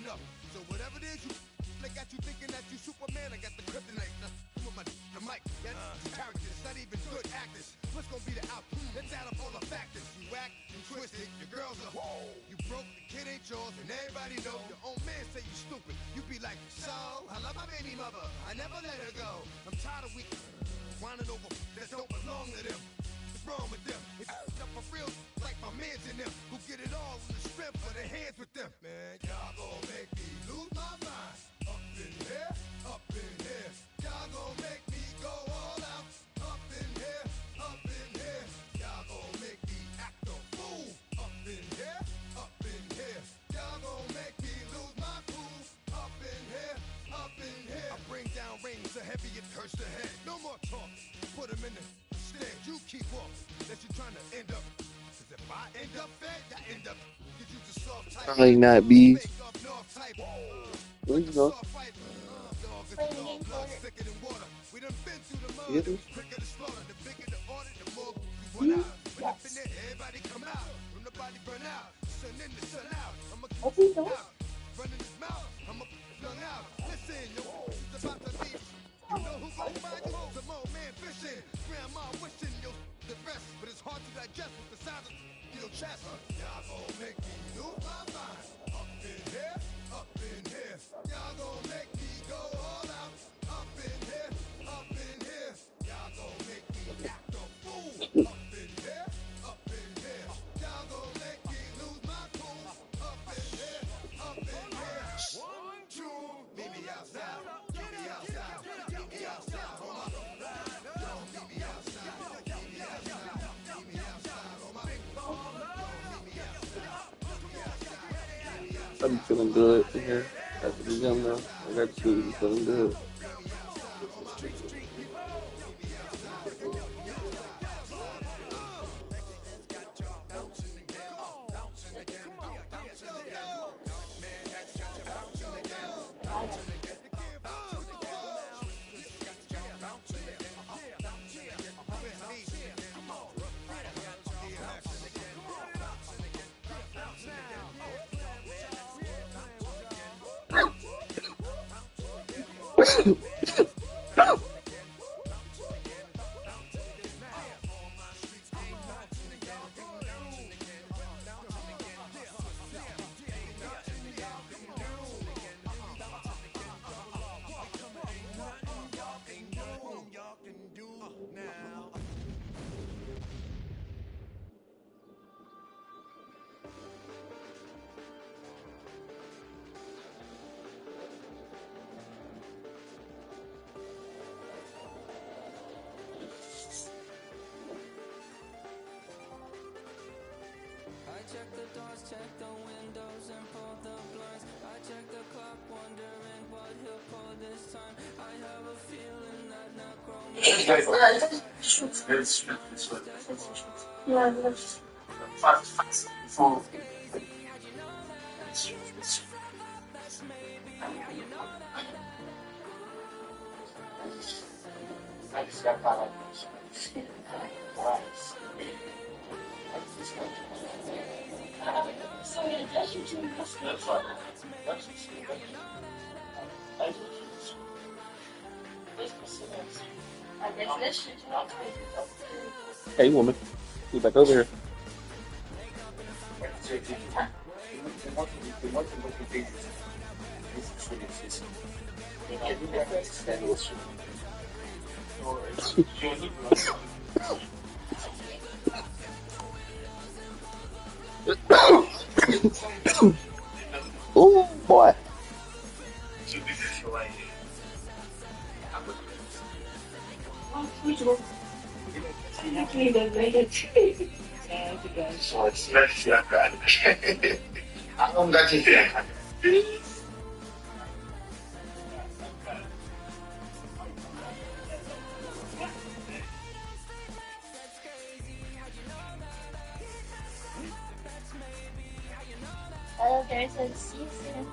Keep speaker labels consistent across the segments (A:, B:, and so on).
A: up. So whatever it is you they got you thinking that you Superman, I got the kryptonite. Come on, the mic, that's characters, not even good actors. What's gonna be the outcome? Let's add up all the factors. You whack, you twisted, your girls are whoa. You broke, the kid ain't yours, and everybody know. Your own man say you stupid. You be like, so, I love my baby mother, I never let her go. I'm tired of weak whining over that don't belong to them. What's wrong with them? It's up for real, like my mans in them, who get it all in the strength of their hands with them. Man, y'all gon' make me lose my mind. Up in here, up in here. Y'all gon' make me go all out. Up in here, up in here. Y'all gon' make me act a fool. Up in here, up in here. Y'all gon' make me lose my cool. Up in here, up in here. I bring down rain so heavy it hurts the head. No more talk, put them in the stand. You keep walking, that you trying to end up. Cause if I end up fed, I end up. Cause you just soft type.
B: Probably not be. Where you go?
A: We done been through the mud, the quicker the slaughter, the bigger the order, the more we run out. When up in there, everybody come out. When nobody burn out, sun in the sun out. I'ma keep out, running his mouth, I'ma young out. Listen, yo, it's about to leave. You know who gon' find you? Some old man fishing, grandma wishing you the best, but it's hard to digest with the sound of your chest. Y'all gon' make me lose my mind. Up in here, up in here. Y'all gon' make me go all out. Up in here, up in here. Y'all gon' make me act a fool. Up in here, up in here. Y'all gon' make me lose my cool. Up in here, up in here. 1, 2, meet me outside. Meet me outside. Meet me outside. On my meet me outside. Meet me outside. Meet me outside. On my
B: I'm feeling good in here. After the gym now, I got to be feeling good.
C: Check the doors, check the windows, and pull the blinds. I check the clock, wondering what he'll pull this time. I have a feeling that
B: Hey, woman, get back over here. Oh boy.
D: There's a season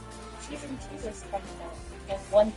D: 2 is coming out. There's one.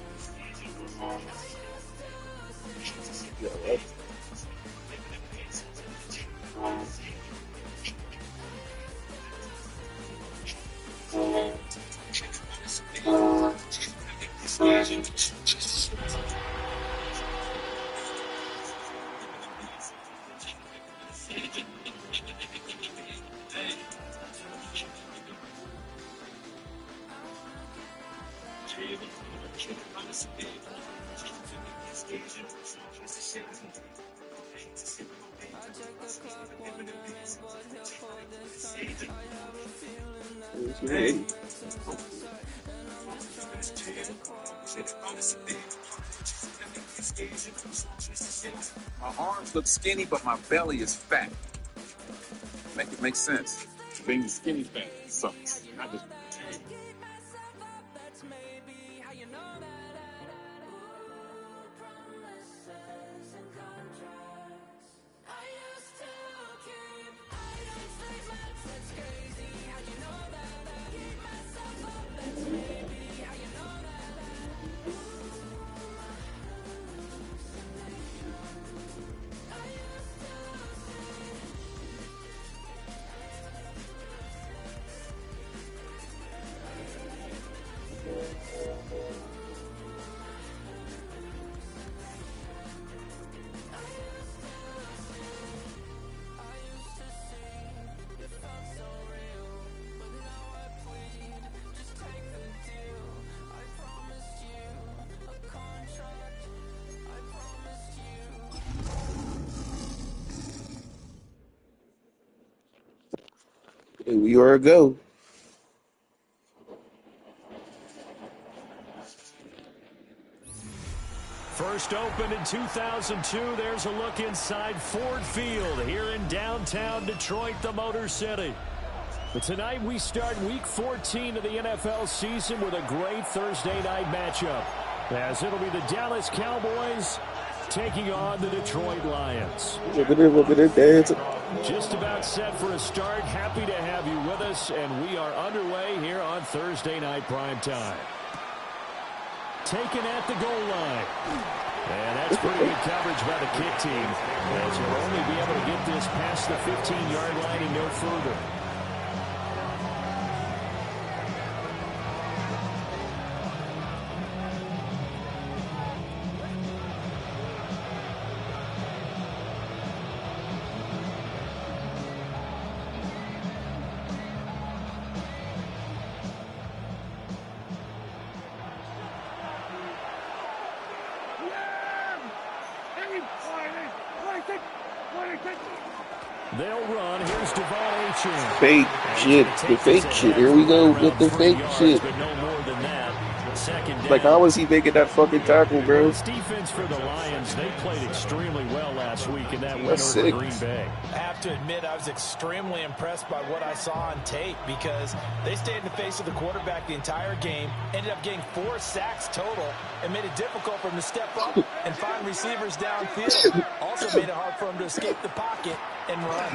E: My arms look skinny, but my belly is fat. Make it make sense. Being skinny fat sucks. I just
B: Here we are go.
F: First opened in 2002, there's a look inside Ford Field here in downtown Detroit, the Motor City. But tonight we start Week 14 of the NFL season with a great Thursday night matchup, as it'll be the Dallas Cowboys taking on the Detroit Lions.
B: Look at it dancing.
F: Just about set for a start. Happy to have you with us, and we are underway here on Thursday Night Primetime. Taken at the goal line. And that's pretty good coverage by the kick team, as they'll only be able to get this past the 15-yard line and no further. They'll run. Here's Devon Achane.
B: Fake shit. The fake shit. Here we go with the fake shit.
F: But no more than that. Second down.
B: Like, how was he making that fucking tackle, bro?
F: This defense for the Lions, they played extremely well last week in that win
B: That's
F: over
B: sick.
F: Green Bay.
G: I have to admit, I was extremely impressed by what I saw on tape, because they stayed in the face of the quarterback the entire game, ended up getting 4 sacks total, and made it difficult for him to step up and find receivers downfield. Also made it hard for him to escape the pocket and run.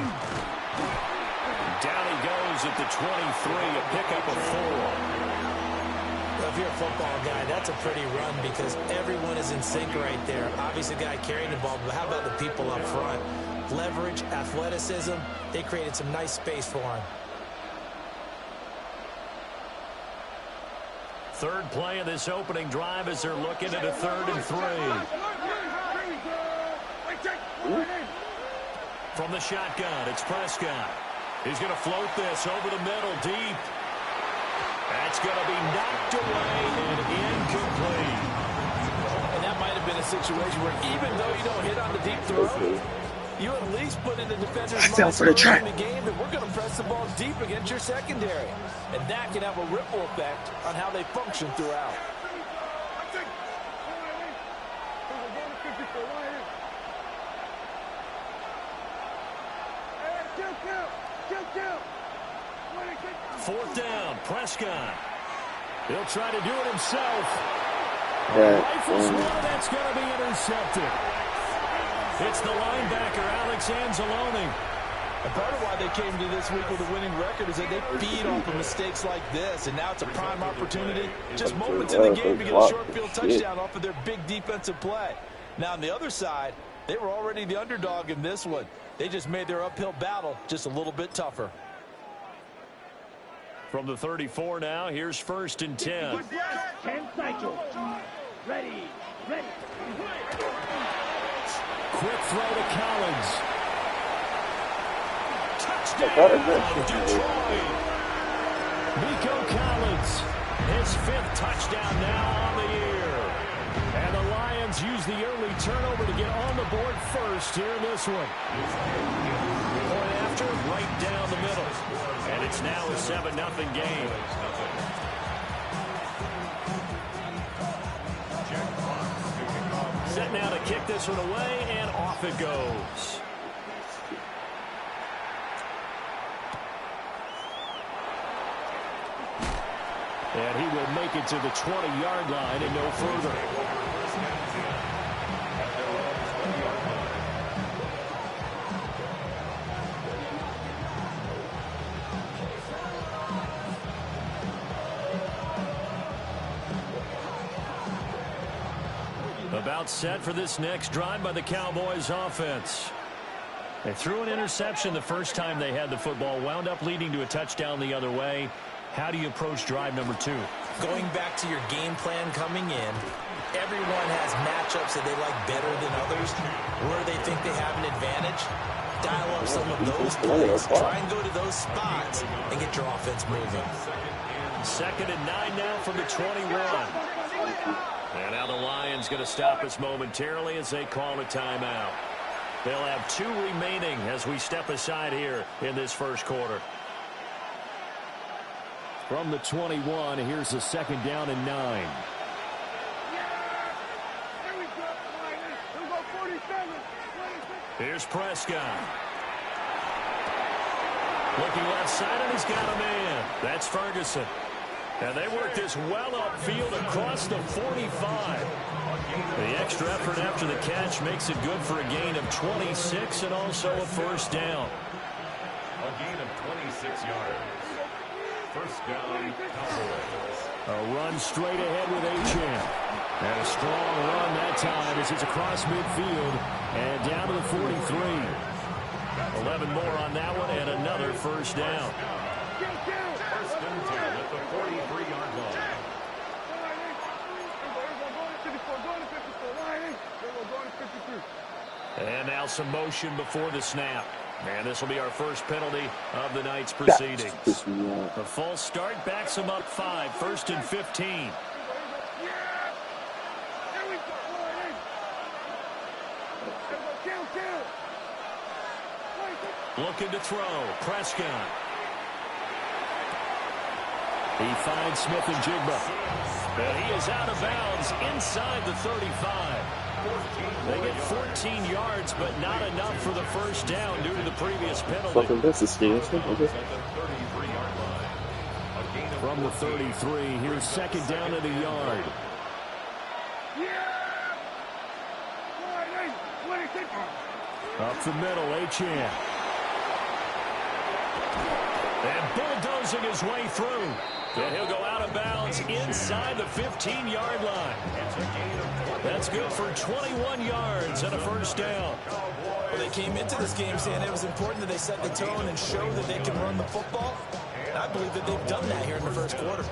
F: Down he goes at the 23, a pickup of 4.
G: Well, if you're a football guy, that's a pretty run, because everyone is in sync right there. Obviously, the guy carrying the ball, but how about the people up front? Leverage, athleticism, they created some nice space for him.
F: Third play of this opening drive as they're looking at a 3rd and 3. From the shotgun, it's Prescott. He's going to float this over the middle, deep. That's going to be knocked away and incomplete.
G: And that might have been a situation where, even though you don't hit on the deep throw, you at least put in the defender's mind
B: for the trap.
G: in the game that we're going to press the ball deep against your secondary. And that can have a ripple effect on how they function throughout.
F: Fourth down, Prescott. He'll try to do it himself.
B: That,
F: Rifles one, that's going to be intercepted. It's the linebacker, Alex Anzalone.
G: And part of why they came to this week with a winning record is that they feed off of mistakes like this, and now it's a prime opportunity, just moments in the game, to get a short field touchdown off of their big defensive play. Now on the other side, they were already the underdog in this one. They just made their uphill battle just a little bit tougher.
F: From the 34 now, here's 1st and 10. Quick throw to Collins. Touchdown, Detroit. Nico Collins, his 5th touchdown now on the year. And the Lions use the early turnover to get on the board first here in this one. Point after, right down the middle. And it's now a 7-0 game. Set now to kick this one away, and off it goes. And he will make it to the 20-yard line and no further. About set for this next drive by the Cowboys offense. They threw an interception the first time they had the football, wound up leading to a touchdown the other way. How do you approach drive number 2?
G: Going back to your game plan coming in, everyone has matchups that they like better than others, where they think they have an advantage. Dial up some of those plays, try and go to those spots, and get your offense moving.
F: 2nd and 9 now from the 21. And now the Lions going to stop us momentarily as they call a timeout. They'll have 2 remaining as we step aside here in this first quarter. From the 21, here's the 2nd down and 9. Here's Prescott. Looking left side, and he's got a man. That's Ferguson. And they work this well upfield across the 45. The extra effort after the catch makes it good for a gain of 26 and also a first down.
H: A gain of 26 yards. First down, Cowboys.
F: A run straight ahead with Achane. And a strong run that time as it's across midfield and down to the 43. 11 more on that one and another first down.
H: First and 10 at the 43-yard line.
F: And now some motion before the snap. And this will be our first penalty of the night's proceedings. A false start backs them up 5. 1st and 15. Looking to throw. Prescott. He finds Smith and Jigba. And he is out of bounds inside the 35. They get 14 yards, but not enough for the first down due to the previous penalty. From the 33, here's 2nd down at a yard. Up the middle, Achane. And bulldozing his way through. And he'll go out of bounds inside the 15-yard line. That's good for 21 yards and a first down.
G: Well, they came into this game saying it was important that they set the tone and show that they can run the football. And I believe that they've done that here in the first quarter.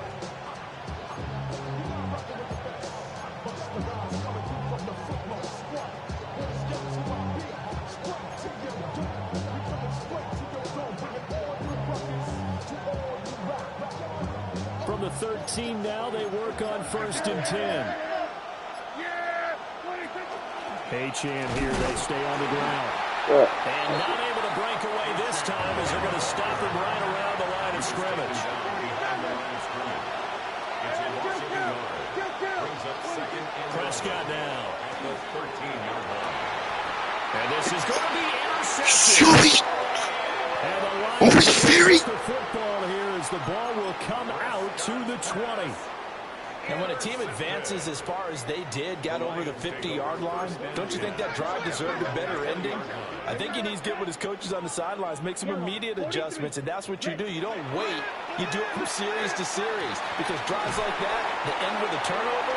F: From the 13 now, they work on 1st and 10. Achane here, they stay on the ground. And not able to break away this time as they're going to stop him right around the line of scrimmage. Prescott now. And this is going to be intercepted. And the Lions the football here as the ball will come out to the 20.
G: And when a team advances as far as they did, got over the 50-yard line, don't you think that drive deserved a better ending? I think he needs to get with his coaches on the sidelines, make some immediate adjustments, and that's what you do. You don't wait. You do it from series to series because drives like that, the end with a turnover,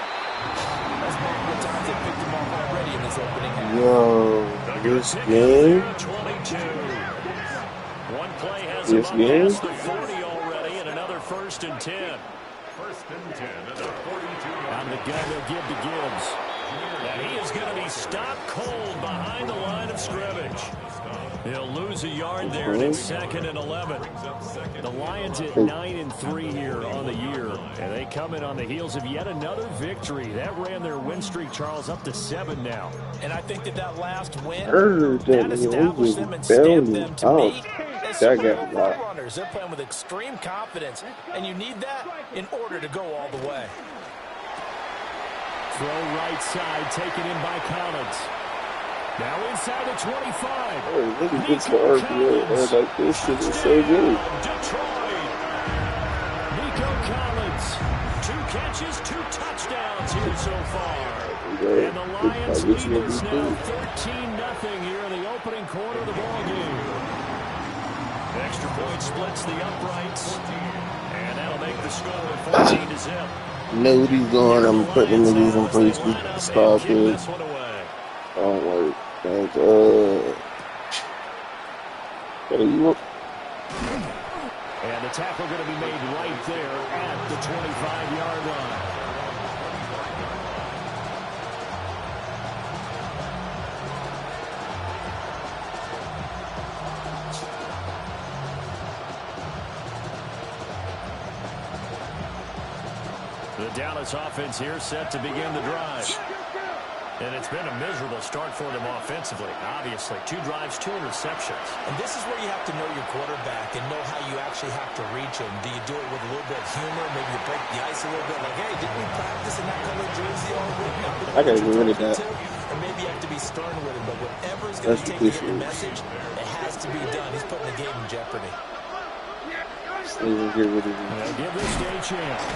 G: that's multiple times they picked them off already in this opening half.
B: Yo, this game?
F: 22. One play has him up past the 40 already and another 1st and 10.
H: First and 10 at the 42.
F: Out of the gun, they'll give to Gibbs. And he is going to be stopped cold behind the line of scrimmage. He'll lose a yard there, and it's 2nd and 11. The Lions at 9-3 here on the year, and they come in on the heels of yet another victory. That ran their win streak, Charles, up to 7 now.
G: And I think that last win, that established them and stamped them to me as Super Bowl runners. They're playing with extreme confidence, and you need that in order to go all the way.
F: Throw right side, taken in by Collins. Now inside the 25.
B: Oh, look at this for RPO. Like, this shit is so good.
F: Detroit. Nico Collins. 2 catches, 2 touchdowns here so far. And the Lions lead this now 13-0 here in the opening quarter of the ballgame. Extra point splits the uprights. And that'll make the score 14-0.
B: Know what he's doing. I'm putting the niggas in place to stop it. Don't work. Thanks.
F: And the tackle going to be made right there at the 25-yard line. The Dallas offense here set to begin the drive. And it's been a miserable start for them offensively, obviously. 2 drives, 2 interceptions.
G: And this is where you have to know your quarterback and know how you actually have to reach him. Do you do it with a little bit of humor? Maybe you break the ice a little bit. Like, hey, didn't we practice in that color jersey all week?
B: I got to get rid of that.
G: Or maybe you have to be stern with him. But whatever is going to take to get the message, it has to be done. He's putting the game in jeopardy.
B: Get rid of him.
F: They'll give this day a chance.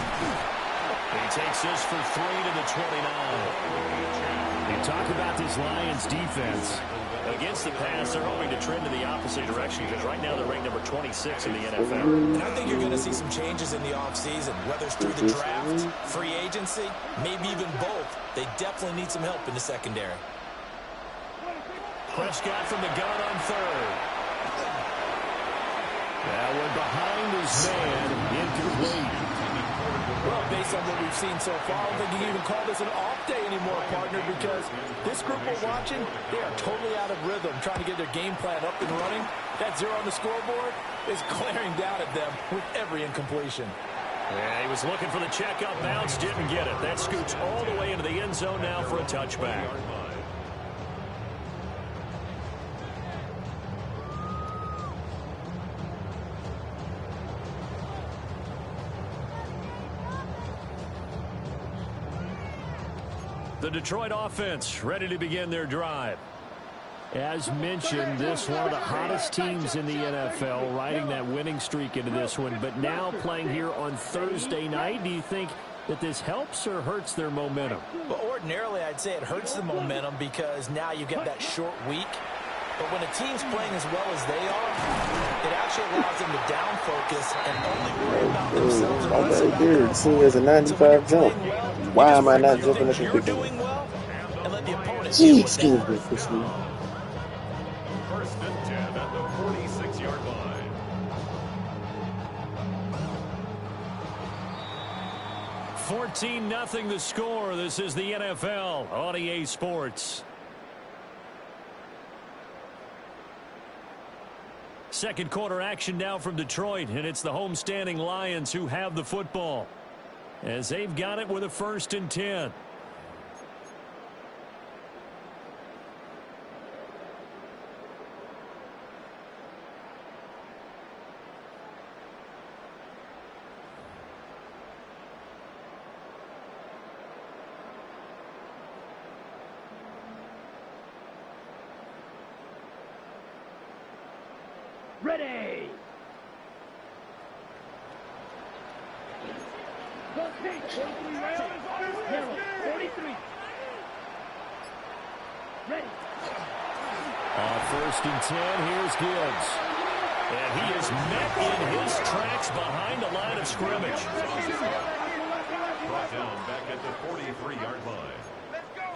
F: He takes this for 3 to the 29. You talk about this Lions defense. Against the pass, they're hoping to trend in the opposite direction because right now they're ranked number 26 in the NFL.
G: And I think you're going to see some changes in the offseason, whether it's through the draft, free agency, maybe even both. They definitely need some help in the secondary.
F: Prescott from the gun on 3rd. That one behind his man, incomplete.
G: Well, based on what we've seen so far, I don't think you can even call this an off day anymore, partner, because this group we're watching, they are totally out of rhythm, trying to get their game plan up and running. That 0 on the scoreboard is glaring down at them with every incompletion.
F: Yeah, he was looking for the check-up bounce, didn't get it. That scoots all the way into the end zone now for a touchback. The Detroit offense ready to begin their drive. As mentioned, this one of the hottest teams in the NFL, riding that winning streak into this one, but now playing here on Thursday night. Do you think that this helps or hurts their momentum?
G: Well, ordinarily, I'd say it hurts the momentum because now you get that short week. But when a team's playing as well as they are, it actually allows them to down focus and only worry about themselves.
B: I'm right there. As soon as a 95 jump. Why am I not jumping at the big one?
G: Well, and let the opponent
B: Excuse me. First
H: and 10 at the 46-yard line.
F: $14-0 the score. This is the NFL on EA Sports. Second quarter action now from Detroit, and it's the homestanding Lions who have the football as they've got it with a 1st and 10.
I: Ready! Go Pete! 43 Harold, 43. Ready!
F: On 1st and 10, here's Gibbs. And he is met in his tracks behind the line of scrimmage.
H: Brought down back at the 43-yard line.
I: Let's go!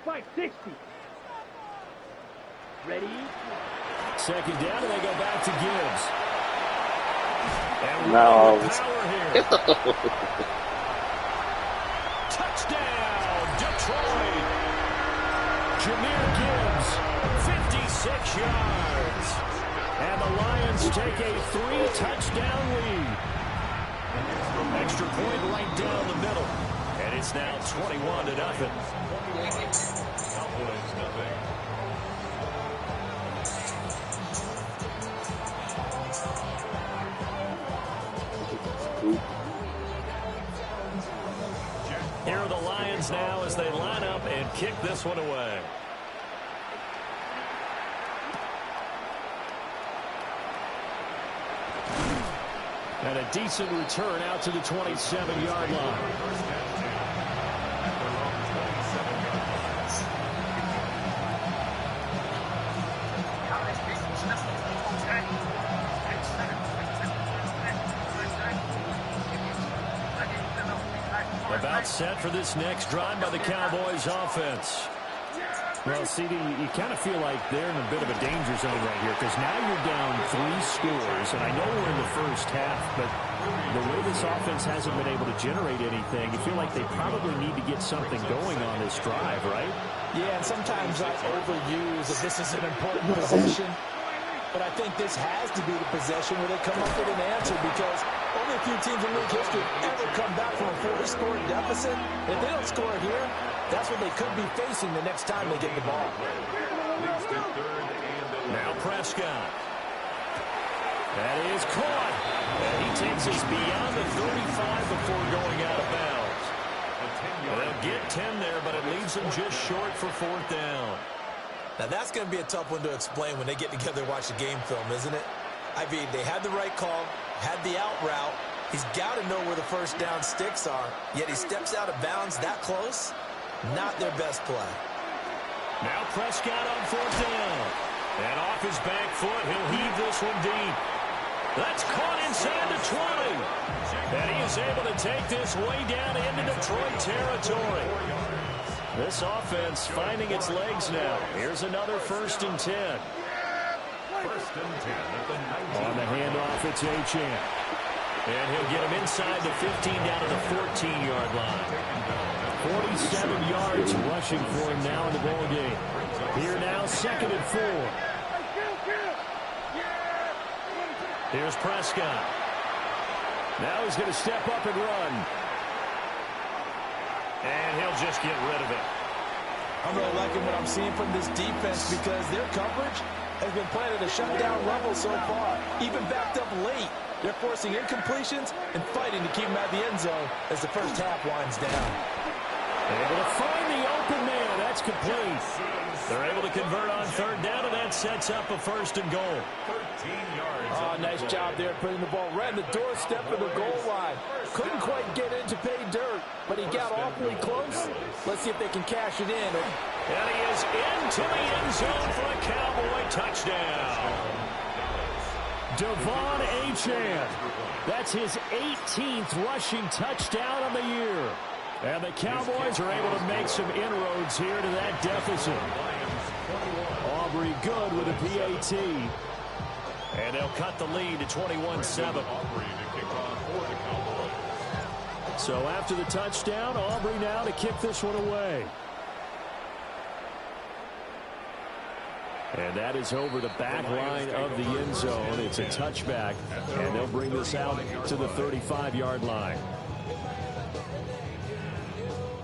I: 560. Ready?
F: Second down, and they go back to Gibbs. And
B: now
F: with power here. Touchdown, Detroit. Jahmyr Gibbs, 56 yards. And the Lions take a 3-touchdown lead. Extra point right down the middle. And it's now 21-0.
H: Cowboys nothing.
F: Here are the Lions now as they line up and kick this one away. And a decent return out to the 27-yard line. About set for this next drive by the Cowboys offense. Well, CD, you kind of feel like they're in a bit of a danger zone right here because now you're down 3 scores, and I know we're in the first half, but the way this offense hasn't been able to generate anything, you feel like they probably need to get something going on this drive, right?
G: Yeah, and sometimes I overuse that this is an important possession, but I think this has to be the possession where they come up with an answer because only a few teams in league history ever come back from a 4-score deficit. If they don't score here, that's what they could be facing the next time they get the ball.
F: Now Prescott. That is caught. And he takes us beyond the 35 before going out of bounds. They'll get 10 there, but it leaves them just short for 4th down.
G: Now that's going to be a tough one to explain when they get together and watch the game film, isn't it? I mean, they had the right call, had the out route. He's got to know where the first down sticks are, yet he steps out of bounds that close. Not their best play.
F: Now Prescott on 4th down. And off his back foot, he'll heave this one deep. That's caught inside the 20. And he is able to take this way down into Detroit territory. This offense finding its legs now. Here's another 1st and 10.
H: 1st and 10 at the 19.
F: On the handoff, it's Achane. And he'll get him inside the 15 down to the 14-yard line. 47 yards rushing for him now in the ball game. Here now, 2nd and 4. Here's Prescott. Now he's going to step up and run. And he'll just get rid of it.
G: I'm really liking what I'm seeing from this defense because their coverage has been playing at a shutdown level so far. Even backed up late, they're forcing incompletions and fighting to keep them out of the end zone as the first half winds down.
F: Able to find the open man. That's complete. They're able to convert on 3rd down, and that sets up a 1st and goal.
H: 13 yards.
G: Oh, nice job there putting the ball right in the doorstep of the goal line. Couldn't quite get in to pay dirt, but he got awfully close. Let's see if they can cash it in.
F: And he is into the end zone for a Cowboy touchdown. Devon Achane. That's his 18th rushing touchdown on the year. And the Cowboys are able to make some inroads here to that deficit. Aubrey good with a PAT. And they'll cut the lead to 21-7. So after the touchdown, Aubrey now to kick this one away. And that is over the back line of the end zone. It's a touchback, and they'll bring this out to the 35-yard line.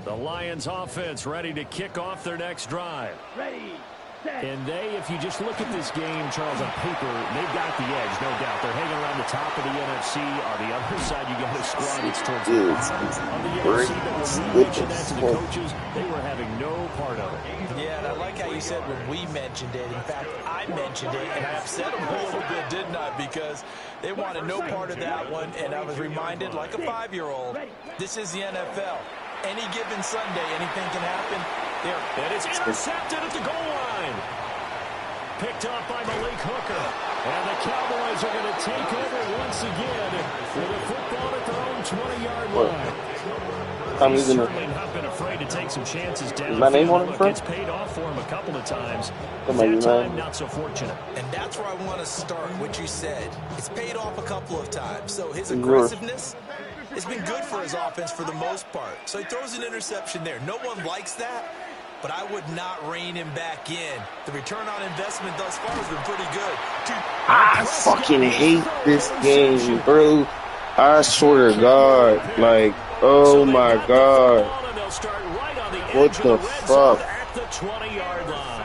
F: The Lions offense ready to kick off their next drive.
I: Ready, set.
F: And if you just look at this game, Charles, on paper, they've got the edge, no doubt. They're hanging around the top of the NFC. On the other side, you got a squad that's towards the bottom of the NFC. But when we mentioned that to the coaches, they were having no part of it.
G: Yeah, and I like how you said when we mentioned it. In fact, I mentioned it, and I upset them a little bit, didn't I? Because they wanted no part of that one, and I was reminded, like a 5-year-old, this is the NFL. Any given Sunday, anything can happen.
F: And it's intercepted at the goal line. Picked off by Malik Hooker. And the Cowboys are going to take over once again with a football at their own 20-yard line.
B: I'm
F: He's
B: using it.
F: certainly not been afraid to take some chances
B: Is my name
F: downfield.
B: on it,
F: Look,
B: bro?
F: it's paid off for him a couple of times.
B: Somebody
F: That time,
B: name.
F: not so fortunate.
G: And that's where I want to start, what you said. It's paid off a couple of times. So his
B: Yours.
G: aggressiveness has been good for his offense for the most part. So he throws an interception there. No one likes that, but I would not rein him back in. The return on investment thus far has been pretty good.
B: I fucking hate this game, bro. I swear to God. Like, oh my God. What the fuck?
F: At the 20-yard line.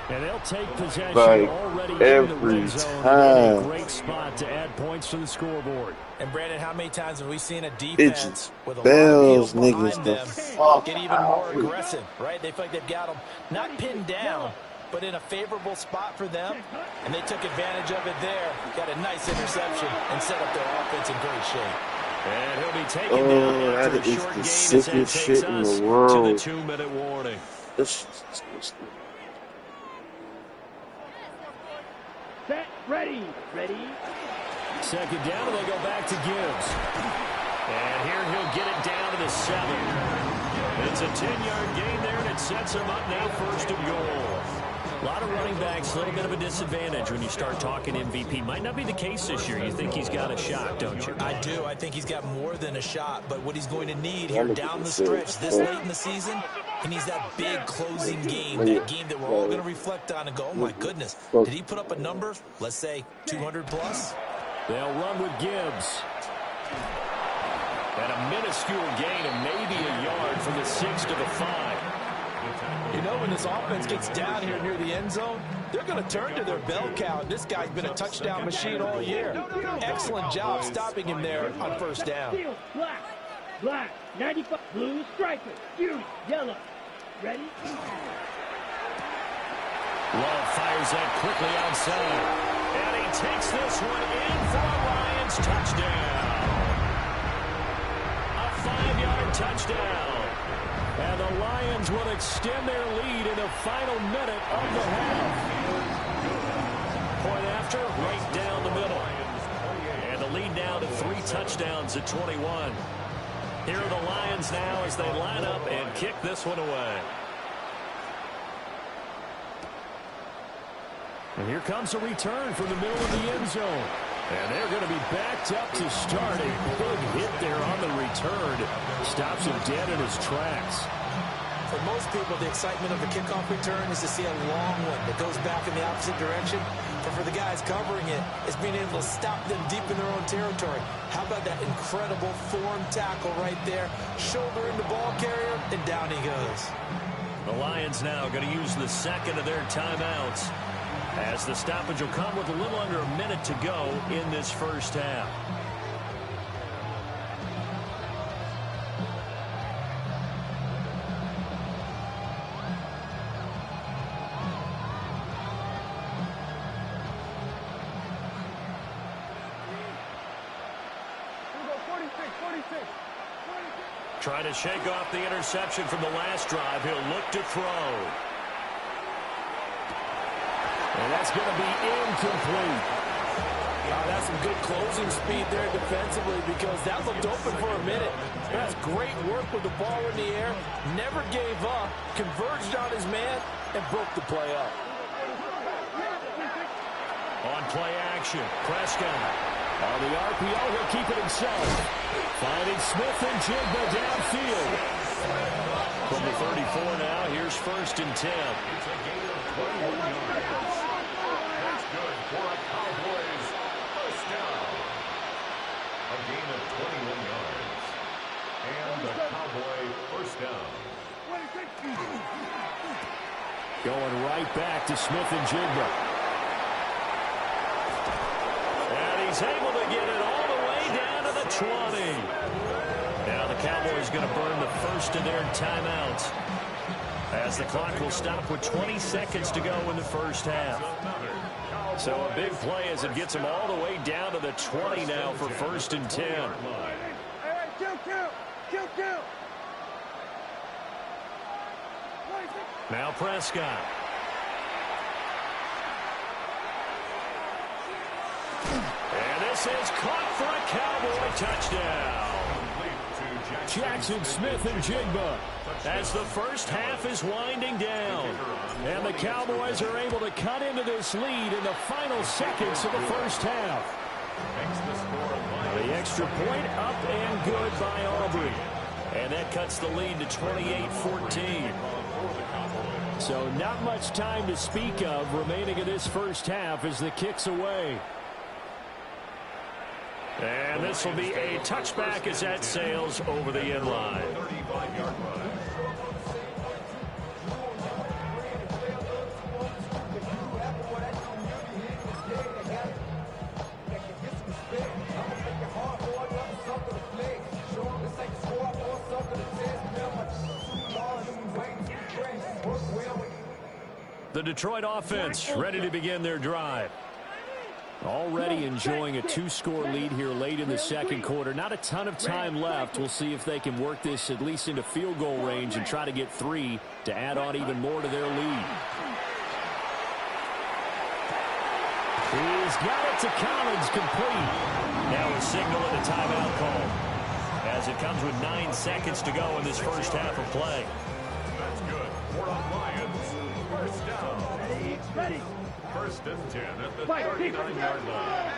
F: And they'll take possession
B: Like,
F: already in
B: every
F: the red zone.
B: time.
F: A great spot to add points to the scoreboard.
G: And Brandon, how many times have we seen a defense
B: It
G: with a
B: bells
G: lot of
B: niggas
G: behind
B: the
G: them
B: fuck
G: get even more
B: out.
G: aggressive, right? They feel like they've got them not pinned down, but in a favorable spot for them, and they took advantage of it there. Got a nice interception and set up their offense in great shape.
F: And he'll be taken down after
B: that
F: a
B: is
F: short
B: the
F: gain as
B: sickest
F: that
B: shit
F: takes
B: in
F: us
B: the
F: to
B: world.
F: the 2-minute warning.
B: This shit's disgusting.
I: Set, ready, ready.
F: Second down, and they go back to Gibbs. And here he'll get it down to the 7. It's a 10-yard gain there, and it sets him up now first and goal. A lot of running backs, a little bit of a disadvantage when you start talking MVP. Might not be the case this year. You think he's got a shot, don't you?
G: I do. I think he's got more than a shot, but what he's going to need here down the stretch this late in the season, he needs that big closing game, that game that we're all going to reflect on and go, oh my goodness, did he put up a number, let's say 200 plus?
F: They'll run with Gibbs. And a minuscule gain of maybe a yard from the 6 to the 5.
G: You know, when this offense gets down here near the end zone, they're going to turn to their bell cow. This guy's been a touchdown machine all year. Excellent job stopping him there on first down.
I: Black, black, 95, blue striker, beauty, yellow. Ready?
F: Love fires that quickly outside. And he takes this one in for a Lions touchdown. A 5-yard touchdown. And the Lions will extend their lead in the final minute of the half. Point after, right down the middle. And the lead now to 3 touchdowns at 21. Here are the Lions now as they line up and kick this one away. And here comes a return from the middle of the end zone. And they're going to be backed up to start. A big hit there on the return. Stops him dead in his tracks.
G: For most people, the excitement of a kickoff return is to see a long one that goes back in the opposite direction. But for the guys covering it, it's being able to stop them deep in their own territory. How about that incredible form tackle right there? Shoulder in the ball carrier, and down he goes.
F: The Lions now going to use the second of their timeouts, as the stoppage will come with a little under a minute to go in this first half. Trying to shake off the interception from the last drive. He'll look to throw. And that's going to be incomplete.
G: That's some good closing speed there defensively, because that looked open for a minute. That's great work with the ball in the air. Never gave up, converged on his man, and broke the play up.
F: On play action, Prescott. On the RPO, he'll keep it himself. Finding Smith and Jigba downfield. From the 34 now, here's first and 10.
H: It's a gain of 21 yards. That's good for a Cowboys first down. A gain of 21 yards. And the Cowboy first down.
F: Going right back to Smith and Jigba. And he's able to get it all the way down to the 20. Now the Cowboys going to burn the first of their timeouts, as the clock will stop with 20 seconds to go in the first half. So a big play as it gets them all the way down to the 20 now for first and 10. Now Prescott. And this is caught for a Cowboy touchdown. Jackson Smith and Jigba as the first half is winding down. And the Cowboys are able to cut into this lead in the final seconds of the first half. The extra point up and good by Aubrey. And that cuts the lead to 28-14. So not much time to speak of remaining in this first half as the kick's away. And this will be a touchback as that sails over the end line. The Detroit offense ready to begin their drive. Already enjoying a two-score lead here late in the second quarter. Not a ton of time left. We'll see if they can work this at least into field goal range and try to get 3 to add on even more to their lead. He's got it to Collins, complete. Now a signal and a timeout call as it comes with 9 seconds to go in this first half of play.
H: That's good. For the Lions. First down.
I: Ready.
H: First and 10 at the
I: Fight,
H: 39-yard line.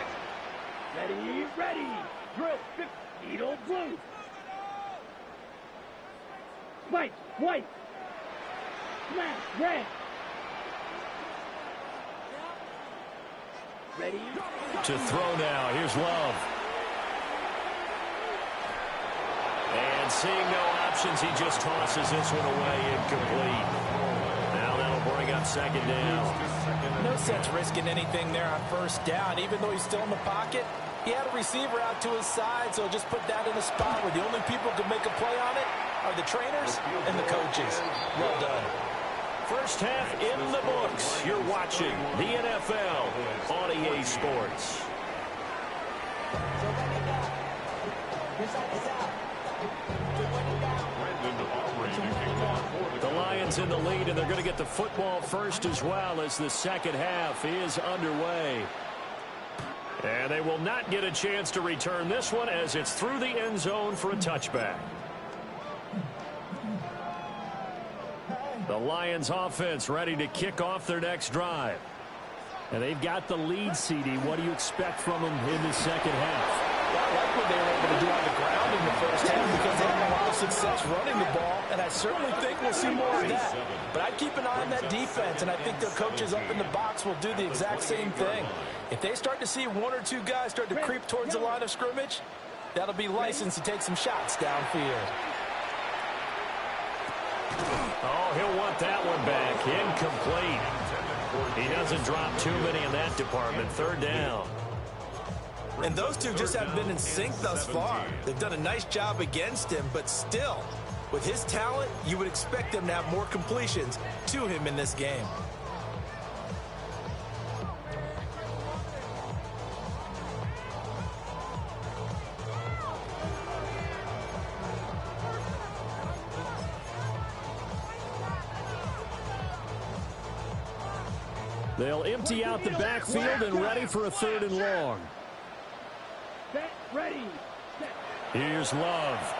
I: Ready. Drill, needle, blue. Fight, white. Smash, red. Ready.
F: To throw now. Here's Love. And seeing no options, he just tosses this one away incomplete. Now that'll bring up second down.
G: No sense risking anything there on first down. Even though he's still in the pocket, he had a receiver out to his side, so just put that in a spot where the only people who can make a play on it are the trainers and the coaches. Well done.
F: First half in the books. You're watching the NFL on EA Sports. The Lions in the lead, and they're going to get the football first as well as the second half is underway. And they will not get a chance to return this one as it's through the end zone for a touchback. The Lions offense ready to kick off their next drive. And they've got the lead, CD. What do you expect from them in the second half?
G: I like what they were able to do on the ground in the first half because they had a lot of success running the ball, and I certainly think we'll see more of that. But I'd keep an eye on that defense, and I think their coaches up in the box will do the exact same thing. If they start to see 1 or 2 guys start to creep towards the line of scrimmage, that'll be license to take some shots downfield.
F: Oh, he'll want that one back. Incomplete. He doesn't drop too many in that department. Third down.
G: And those two just haven't been in sync thus far. They've done a nice job against him, but still, with his talent, you would expect them to have more completions to him in this game.
F: They'll empty out the backfield and ready for a 3rd and long.
I: Set, ready. Set.
F: Here's Love.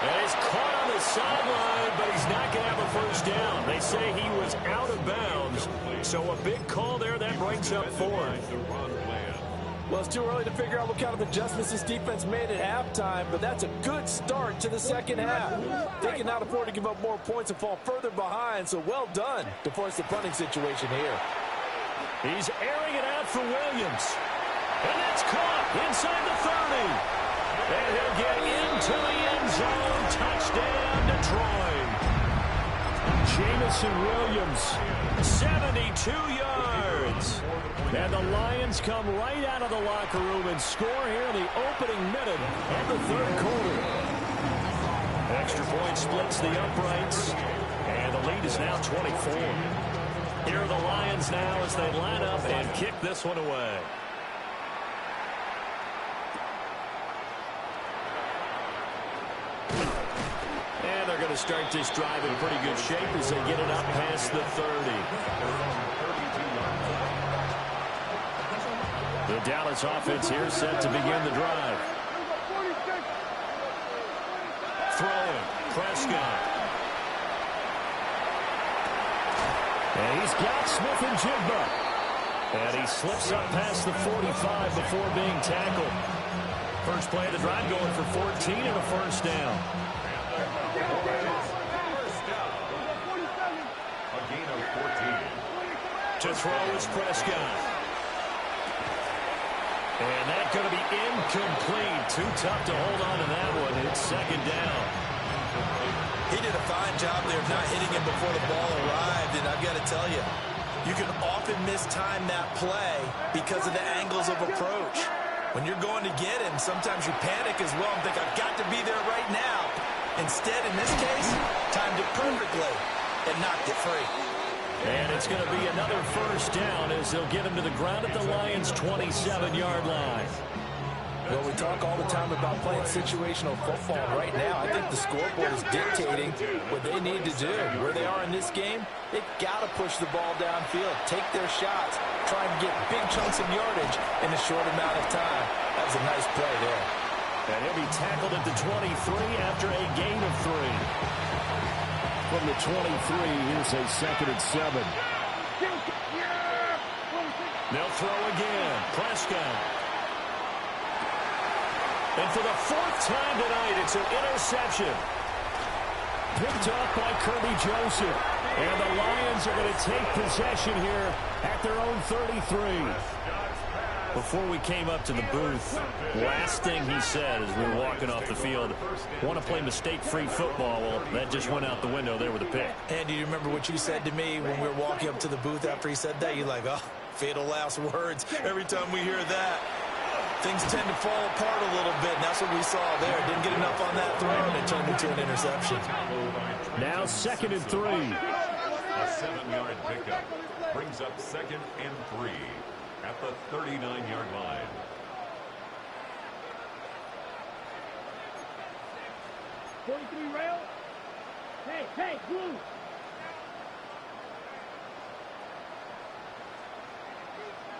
F: And he's caught on the sideline, but he's not going to have a first down. They say he was out of bounds, so a big call there that brings up 4th.
G: Well, it's too early to figure out what kind of adjustments this defense made at halftime, but that's a good start to the second half. They cannot afford to give up more points and fall further behind, so well done to force the punting situation here.
F: He's airing it out for Williams. And that's caught inside the 30. And he'll get into the end zone. Touchdown, Detroit. Jamison Williams, 72 yards. And the Lions come right out of the locker room and score here in the opening minute of the 3rd quarter. Extra point splits the uprights. And the lead is now 24. Here are the Lions now as they line up and kick this one away. And they're going to start this drive in pretty good shape as they get it up past the 30. The Dallas offense here set to begin the drive. Prescott. And he's got Smith and Jigba. And he slips up past the 45 before being tackled. First play of the drive going for 14 and a first down.
H: A gain of 14.
F: To throw is Prescott. And that's going to be incomplete. Too tough to hold on to that one. It's second down.
G: He did a fine job there of not hitting him before the ball arrived. And I've got to tell you, you can often mistime that play because of the angles of approach. When you're going to get him, sometimes you panic as well and think, I've got to be there right now. Instead, in this case, timed it perfectly and knocked it free.
F: And it's going to be another first down as they'll get him to the ground at the Lions' 27-yard line.
G: Well, we talk all the time about playing situational football. Right now, I think the scoreboard is dictating what they need to do. Where they are in this game, they've got to push the ball downfield, take their shots, try and get big chunks of yardage in a short amount of time. That was a nice play there.
F: And he'll be tackled at the 23 after a gain of 3. From the 23, here's a 2nd and 7. They'll throw again. Prescott. And for the 4th time tonight, it's an interception. Picked up by Kirby Joseph. And the Lions are going to take possession here at their own 33. Before we came up to the booth, last thing he said as we were walking off the field, want to play mistake-free football. Well, that just went out the window there with a pick.
G: And do you remember what you said to me when we were walking up to the booth after he said that? You're like, oh, fatal last words. Every time we hear that, things tend to fall apart a little bit, and that's what we saw there. Didn't get enough on that throw, and it turned into an interception.
F: Now 2nd and 3.
H: A 7-yard pickup brings up 2nd and 3 at the 39-yard line.
I: Rail. Hey, blue.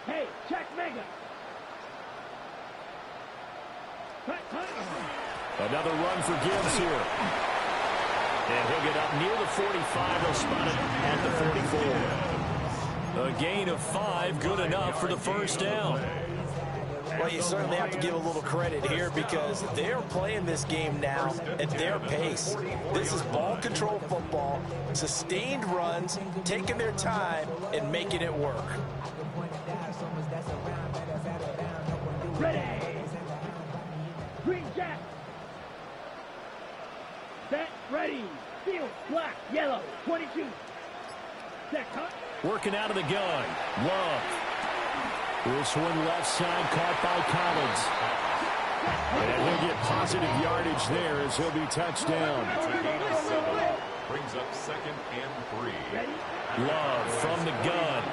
I: Hey, check mega.
F: Another run for Gibbs here. And he'll get up near the 45. They'll spot it at the 44. A gain of 5, good enough for the first down.
G: Well, you certainly have to give a little credit here because they're playing this game now at their pace. This is ball control football, sustained runs, taking their time, and making it work.
I: Ready. Green jack. Set, ready. Field, black, yellow, 22. Set, cut.
F: Working out of the gun. Love. This one left side caught by Collins. And he'll get positive yardage there as he'll be touched down.
H: It's a gain of 7. Brings up 2nd and 3.
F: Love from the gun.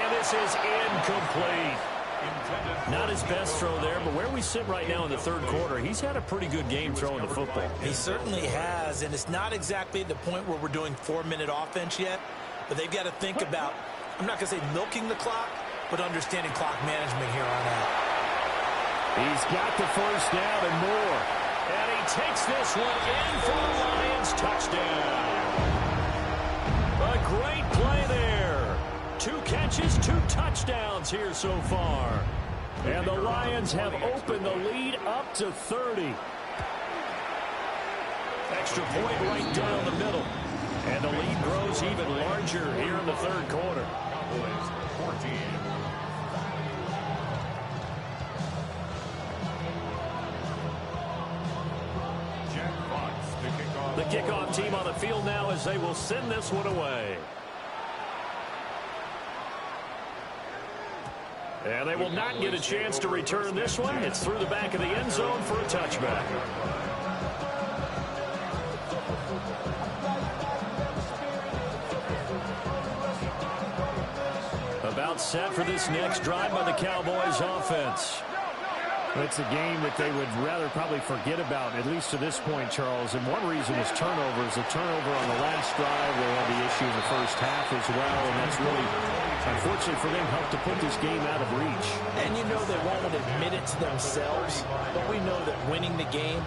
F: And this is incomplete. Not his best throw there, but where we sit right now in the 3rd quarter, he's had a pretty good game throwing the football.
G: He certainly has, and it's not exactly the point where we're doing 4-minute offense yet, but they've got to think about, I'm not going to say milking the clock, but understanding clock management here on out.
F: He's got the first down and more. And he takes this one in for the Lions touchdown. A great play there. 2 catches, 2 touchdowns here so far. And the Lions have opened the lead up to 30. Extra point right down the middle. And the lead grows even larger here in the 3rd quarter.
H: Cowboys 14. Jack Fox to kick off.
F: The kickoff team on the field now as they will send this one away. And they will not get a chance to return this one. It's through the back of the end zone for a touchback. About set for this next drive by the Cowboys offense.
J: It's a game that they would rather probably forget about, at least to this point, Charles. And one reason is turnovers. A turnover on the last drive. They had the issue in the first half as well. And that's really, unfortunately for them, helped to put this game out of reach.
G: And you know they won't admit it to themselves, but we know that winning the game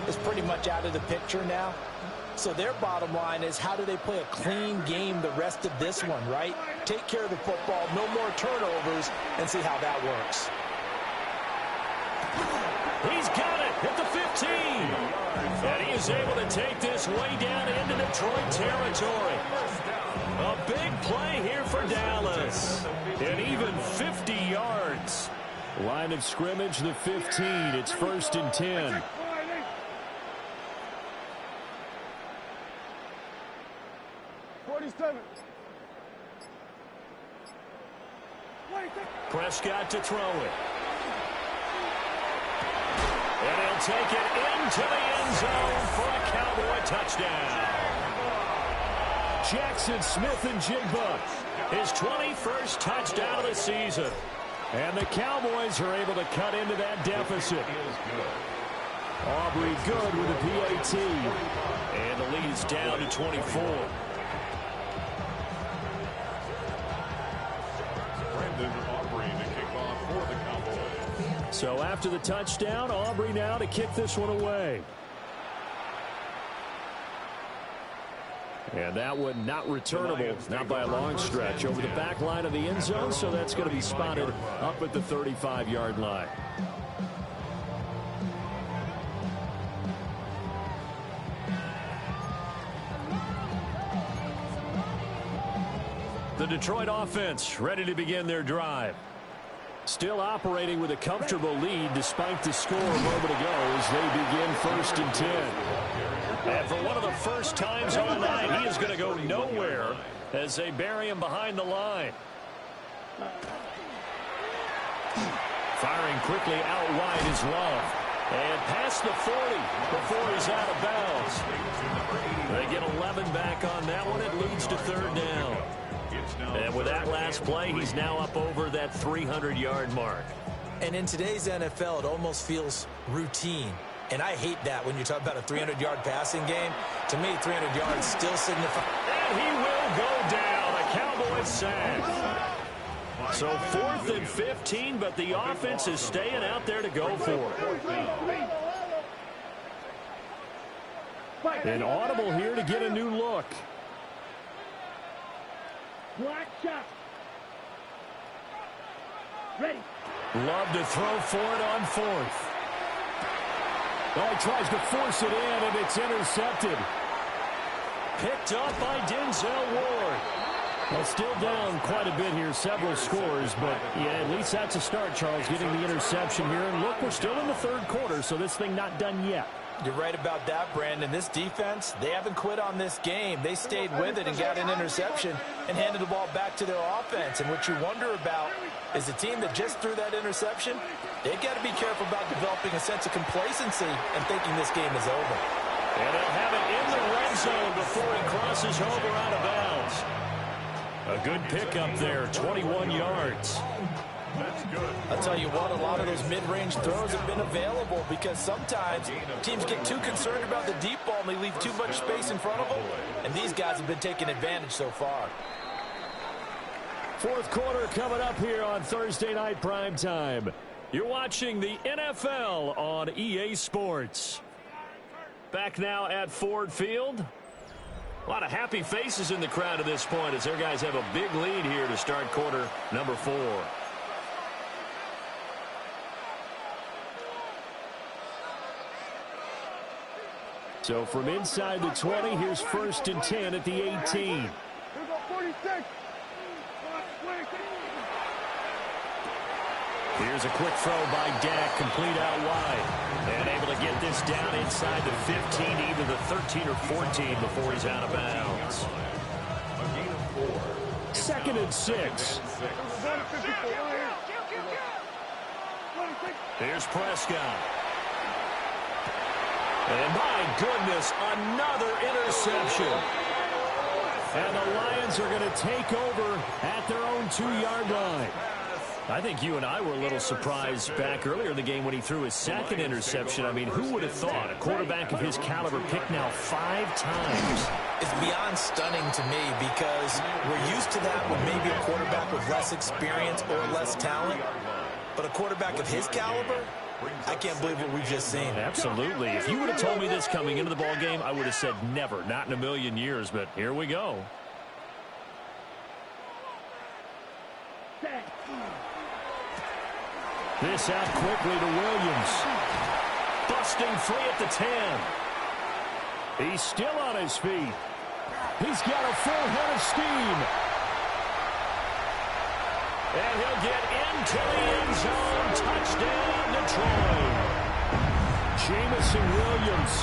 G: is pretty much out of the picture now. So their bottom line is, how do they play a clean game the rest of this one, right? Take care of the football, no more turnovers, and see how that works.
F: He's got it at the 15. And he is able to take this way down into Detroit territory. A big play here for Dallas. And even 50 yards. Line of scrimmage, the 15. It's 1st and 10. Prescott to throw it. And he'll take it into the end zone for a Cowboy touchdown. Jackson Smith-Njigba, his 21st touchdown of the season. And the Cowboys are able to cut into that deficit. Aubrey good with a PAT. And the lead is down to 24. So after the touchdown, Aubrey now to kick this one away. And that one not returnable, not by a long stretch, over the back line of the end zone, so that's going to be spotted up at the 35-yard line. The Detroit offense ready to begin their drive. Still operating with a comfortable lead despite the score a moment ago as they begin 1st and 10. And for one of the first times all night, he is going to go nowhere as they bury him behind the line. Firing quickly out wide is Love. And past the 40 before he's out of bounds. They get 11 back on that one. It leads to 3rd down. And with that last play, he's now up over that 300-yard mark.
G: And in today's NFL, it almost feels routine. And I hate that when you talk about a 300-yard passing game. To me, 300 yards still signify.
F: And he will go down. A Cowboys sack. So 4th and 15, but the offense is staying out there to go for it. An audible here to get a new look.
I: Black shot. Ready.
F: Love to throw for it on 4th. Oh, he tries to force it in, and it's intercepted. Picked up by Denzel Ward. Well, still down quite a bit here, several scores, but yeah, at least that's a start, Charles, getting the interception here. And look, we're still in the 3rd quarter, so this thing not done yet.
G: You're right about that, Brandon. This defense, they haven't quit on this game. They stayed with it and got an interception and handed the ball back to their offense. And what you wonder about is the team that just threw that interception, they've got to be careful about developing a sense of complacency and thinking this game is over.
F: And they'll have it in the red zone before he crosses over out of bounds. A good pickup there, 21 yards.
H: That's good.
G: I'll tell you what, a lot of those mid-range throws have been available because sometimes teams get too concerned about the deep ball and they leave too much space in front of them. And these guys have been taking advantage so far.
F: 4th quarter coming up here on Thursday Night Prime Time. You're watching the NFL on EA Sports. Back now at Ford Field. A lot of happy faces in the crowd at this point as their guys have a big lead here to start quarter number 4. So from inside the 20, here's 1st and 10 at the 18. Here's a quick throw by Dak, complete out wide. And able to get this down inside the 15, either the 13 or 14 before he's out of bounds. 2nd and 6. Here's Prescott. And my goodness, another interception. And the Lions are going to take over at their own 2-yard line. I think you and I were a little surprised back earlier in the game when he threw his 2nd interception. I mean, who would have thought a quarterback of his caliber picked now 5 times?
G: It's beyond stunning to me because we're used to that with maybe a quarterback with less experience or less talent. But a quarterback of his caliber, I can't believe what we've just seen.
F: Absolutely. If you would have told me this coming into the ball game, I would have said never, not in a million years, but here we go. This out quickly to Williams. Busting free at the 10. He's still on his feet. He's got a full head of steam. And he'll get into the end zone. Touchdown, Detroit. Jamison Williams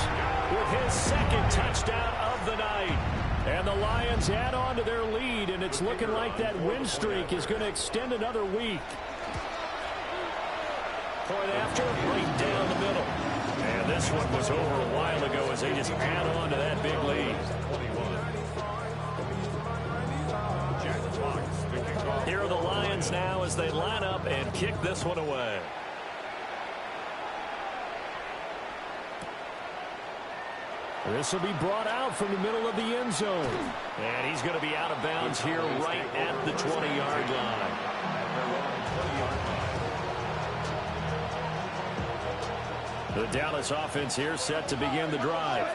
F: with his second touchdown of the night. And the Lions add on to their lead, and it's looking like that win streak is going to extend another week. Point after, right down the middle. And this one was over a while ago as they just add on to that big lead. Here are the Lions now as they line up and kick this one away. This will be brought out from the middle of the end zone. And he's going to be out of bounds here right at the 20-yard line. The Dallas offense here set to begin the drive.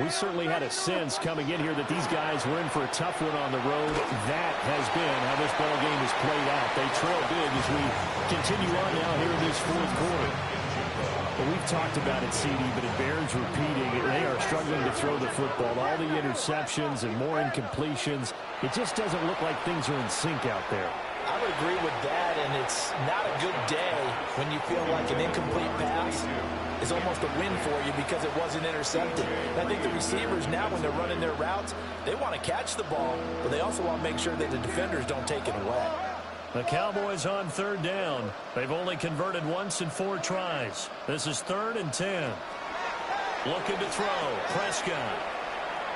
F: We certainly had a sense coming in here that these guys were in for a tough one on the road. That has been how this ball game has played out. They trail big as we continue on now here in this fourth quarter. Well, we've talked about it, CD, but it bears repeating. They are struggling to throw the football. All the interceptions and more incompletions. It just doesn't look like things are in sync out there.
G: I would agree with that, and it's not a good day when you feel like an incomplete pass is almost a win for you because it wasn't intercepted. And I think the receivers now, when they're running their routes, they want to catch the ball, but they also want to make sure that the defenders don't take it away.
F: The Cowboys on third down. They've only converted once in 4 tries. This is 3rd and 10. Looking to throw. Prescott.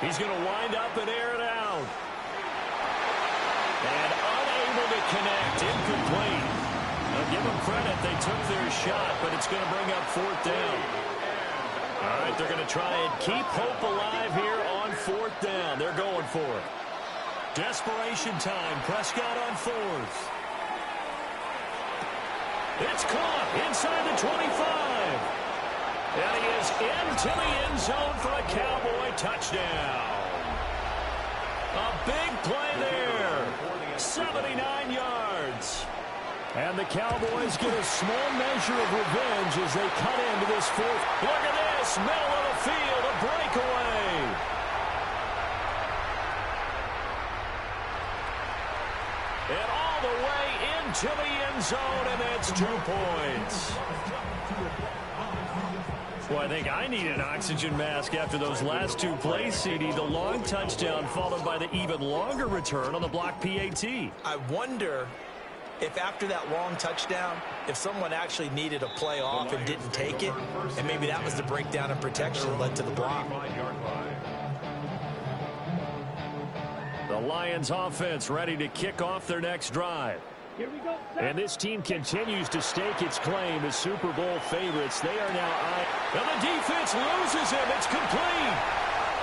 F: He's going to wind up and air it out. And unable to connect. Incomplete. Now give them credit. They took their shot, but it's going to bring up 4th down. All right, they're going to try and keep hope alive here on 4th down. They're going for it. Desperation time. Prescott on 4th. It's caught inside the 25. And he is into the end zone for a Cowboy touchdown. A big play there. 79 yards. And the Cowboys get a small measure of revenge as they cut into this 4th. Look at this. Middle of the field. A breakaway. And all the way into the end zone, and that's 2 points. Well, I think I need an oxygen mask after those last 2 plays, CD. The long touchdown followed by the even longer return on the block PAT.
G: I wonder if after that long touchdown, if someone actually needed a play off and didn't take it, and maybe that was the breakdown in protection that led to the block.
F: The Lions offense ready to kick off their next drive.
I: Here we go.
F: And this team continues to stake its claim as Super Bowl favorites. They are now on. And the defense loses him. It's complete.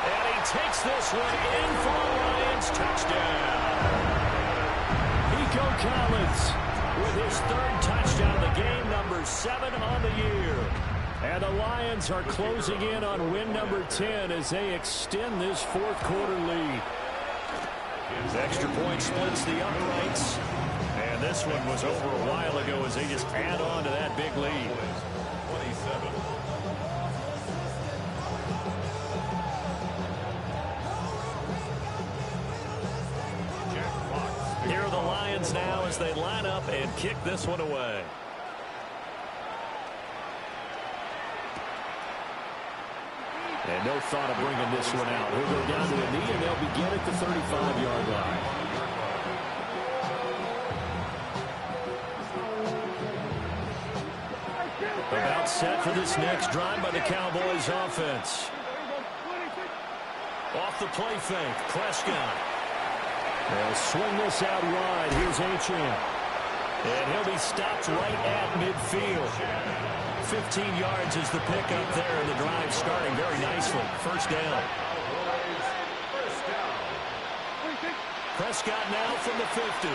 F: And he takes this one in for a Lions touchdown. Nico Collins with his 3rd touchdown of the game, number 7 on the year. And the Lions are closing in on win number 10 as they extend this 4th quarter lead. His extra point splits the uprights. And this one was over a while ago as they just add on to that big lead. 27. Here are the Lions now as they line up and kick this one away. And no thought of bringing this one out. He'll go down to the knee, and they'll begin at the 35-yard line. About set for this next drive by the Cowboys offense. Off the play fake, Prescott. They'll swing this out wide. Here's Achane. And he'll be stopped right at midfield. 15 yards is the pickup there, and the drive starting very nicely. 1st down. Prescott now from the 50.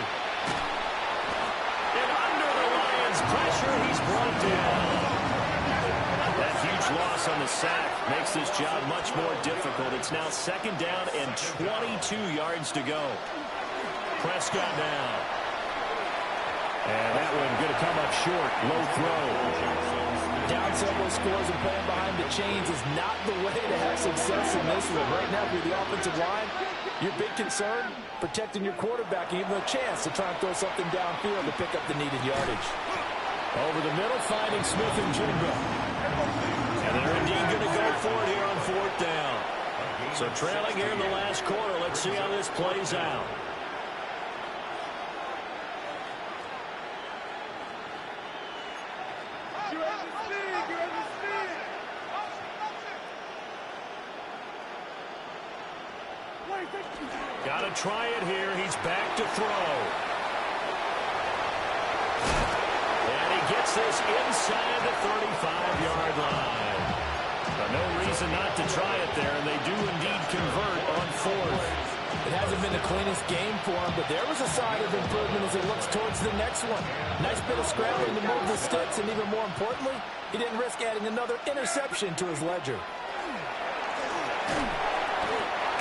F: And under the Lions' pressure, he's brought down. loss on the sack makes this job much more difficult. It's now 2nd down and 22 yards to go. Prescott now. And that one going to come up short. Low throw.
G: Down several scores and playing behind the chains is not the way to have success in this one. Right now, with the offensive line, your big concern, protecting your quarterback and giving him a chance to try and throw something downfield to pick up the needed yardage.
F: Over the middle, finding Smith and Jigba. And they're indeed going to go for it here on 4th down. So trailing here in the last quarter. Let's see how this plays out. Got to try it here. He's back to throw. And he gets this inside the 35-yard line. But no reason not to try it there, and they do indeed convert on 4th.
G: It hasn't been the cleanest game for him, but there was a sign of improvement as he looks towards the next one. Nice bit of scrambling to move the sticks, and even more importantly, he didn't risk adding another interception to his ledger.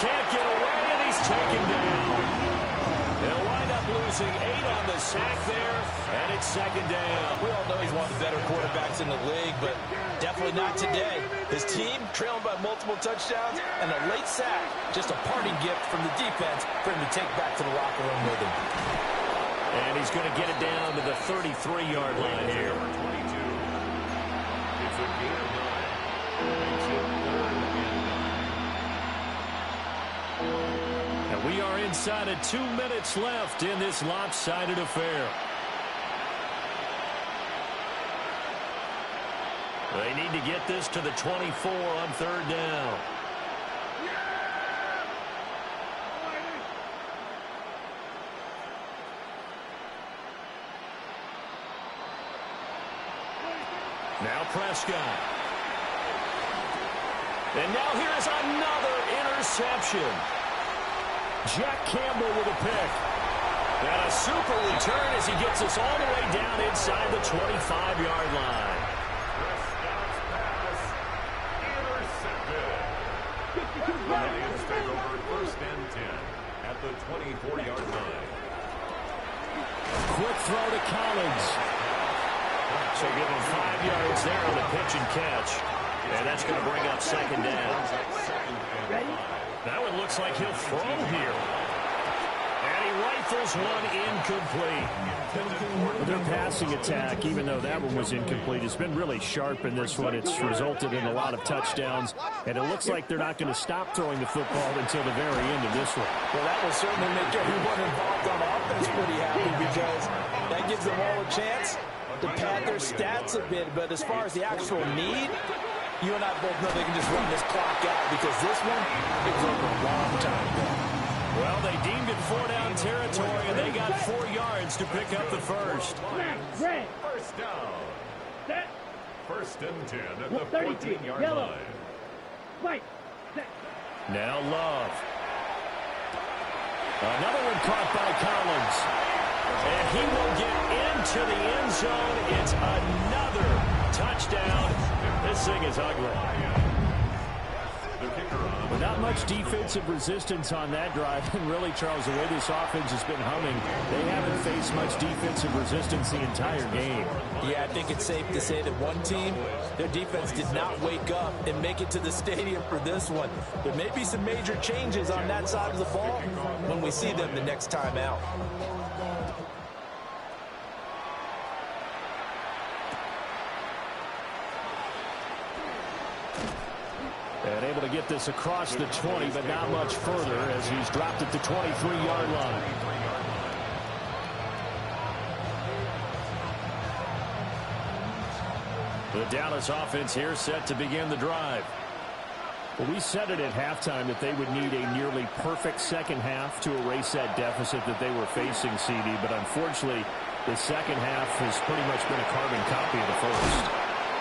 F: Can't get away, and he's taken down. They'll wind up losing 8 on the sack there, and it's 2nd down.
G: We all know he's one of the better quarterbacks in the league, but definitely not today. His team trailing by multiple touchdowns, and a late sack, just a parting gift from the defense for him to take back to the locker room with him.
F: And he's going to get it down to the 33-yard line here.
H: It's a gain of 9. Makes it 3rd and 9.
F: And we are inside of 2 minutes left in this lopsided affair. They need to get this to the 24 on 3rd down. Now Prescott. And now here's another interception. Jack Campbell with a pick. And a super return as he gets us all the way down inside the 25-yard line.
H: Prescott's pass intercepted. The Lions take over 1st and 10 at the 24-yard line.
F: Quick throw to Collins. So give him 5 yards there on the pitch and catch. And that's going to bring up 2nd down. That one looks like he'll throw here. And he rifles one incomplete.
J: Their passing attack, even though that one was incomplete, has been really sharp in this one. It's resulted in a lot of touchdowns, and it looks like they're not going to stop throwing the football until the very end of this one.
G: Well, that will certainly make everyone involved on offense pretty happy because that gives them all a chance to pad their stats a bit. But as far as the actual need, you and I both know they can just run this clock out because this one, it was over a long time ago.
F: Well, they deemed it 4-down territory, and they got 4 yards to pick up the first.
H: First down.
I: Set.
H: 1st and 10 at the 14-yard line.
I: Fight. Set.
F: Now Love. Another one caught by Collins. And he will get into the end zone. It's another touchdown. This thing is ugly.
J: Well, not much defensive resistance on that drive. And really, Charles, the way this offense has been humming, they haven't faced much defensive resistance the entire game.
G: Yeah, I think it's safe to say that one team, their defense did not wake up and make it to the stadium for this one. There may be some major changes on that side of the ball when we see them the next time out.
J: And able to get this across the 20, but not much further as he's dropped at the 23-yard line.
F: The Dallas offense here set to begin the drive.
J: Well, we said it at halftime that they would need a nearly perfect second half to erase that deficit that they were facing, CD. But unfortunately, the second half has pretty much been a carbon copy of the first.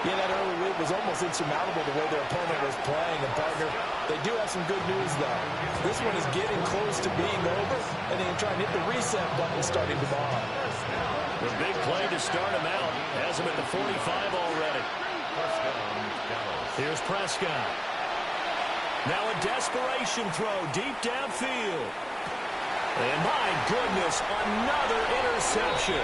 G: Yeah, that early lead was almost insurmountable the way their opponent was playing. And, partner, they do have some good news, though. This one is getting close to being over, and they can try and hit the reset button starting tomorrow.
F: The big play to start him out has him at the 45 already. Here's Prescott. Now a desperation throw deep downfield. And my goodness, another interception.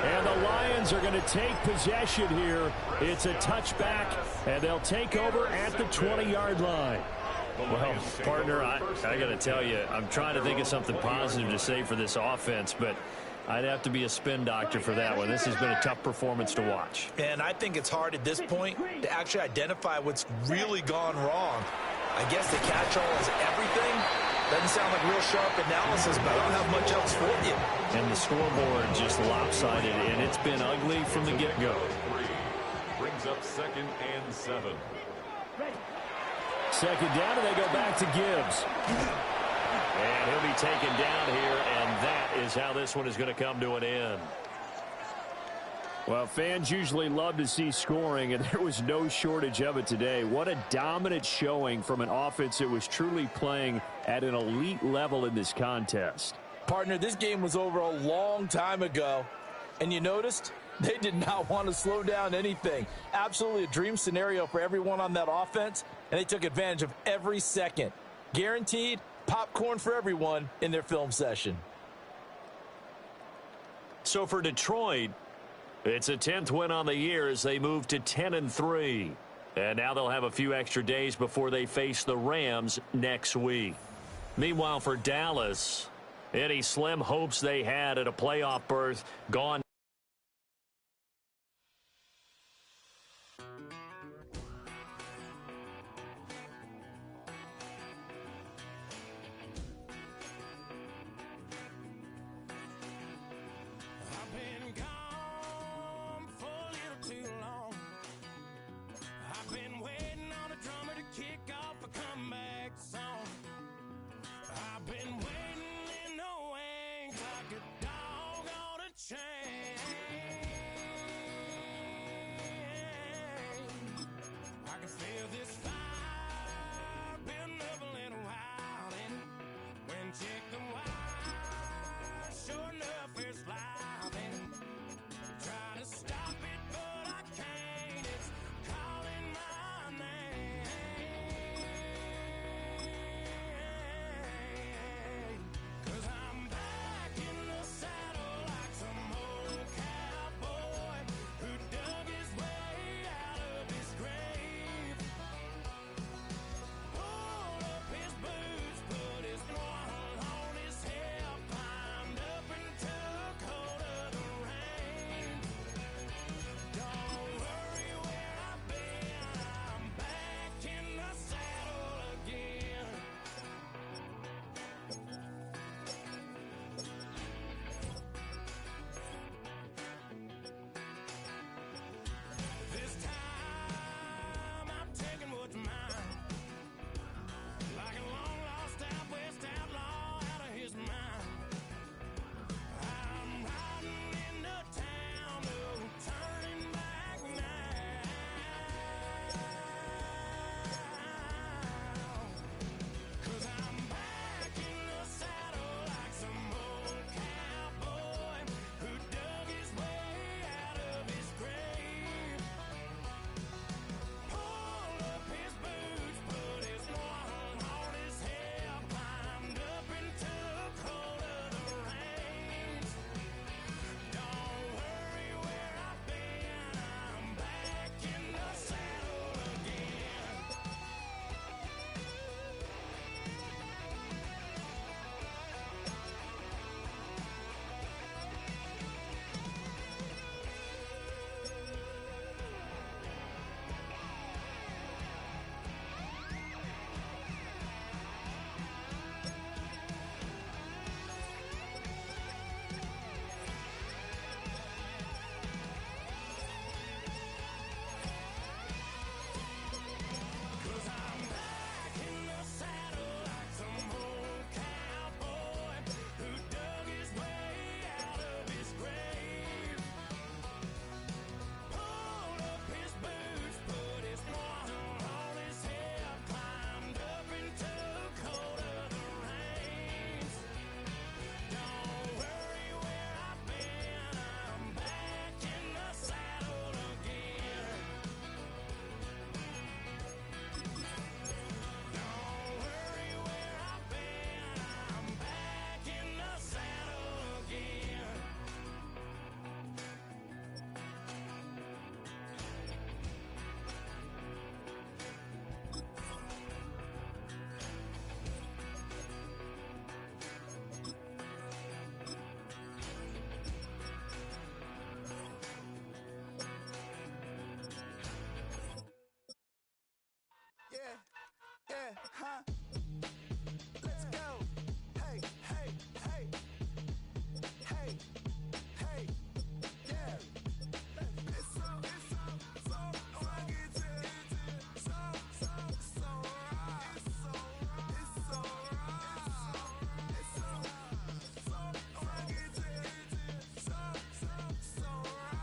F: And the Lions are going to take possession here. It's a touchback, and they'll take over at the 20-yard line.
J: Well, partner, I got to tell you, I'm trying to think of something positive to say for this offense, but I'd have to be a spin doctor for that one. This has been a tough performance to watch.
G: And I think it's hard at this point to actually identify what's really gone wrong. I guess the catch-all is everything. Doesn't sound like real sharp analysis, but I don't have much else for you.
J: And the scoreboard just lopsided, and it's been ugly from the get-go.
H: Brings up 2nd and 7.
F: Second down, and they go back to Gibbs.
J: And he'll be taken down here, and that is how this one is going to come to an end.
F: Well, fans usually love to see scoring, and there was no shortage of it today. What a dominant showing from an offense that was truly playing at an elite level in this contest.
G: Partner, this game was over a long time ago, and you noticed they did not want to slow down anything. Absolutely a dream scenario for everyone on that offense, and they took advantage of every second. Guaranteed popcorn for everyone in their film session.
F: So for Detroit, it's a 10th win on the year as they move to 10-3. And now they'll have a few extra days before they face the Rams next week. Meanwhile, for Dallas, any slim hopes they had at a playoff berth gone.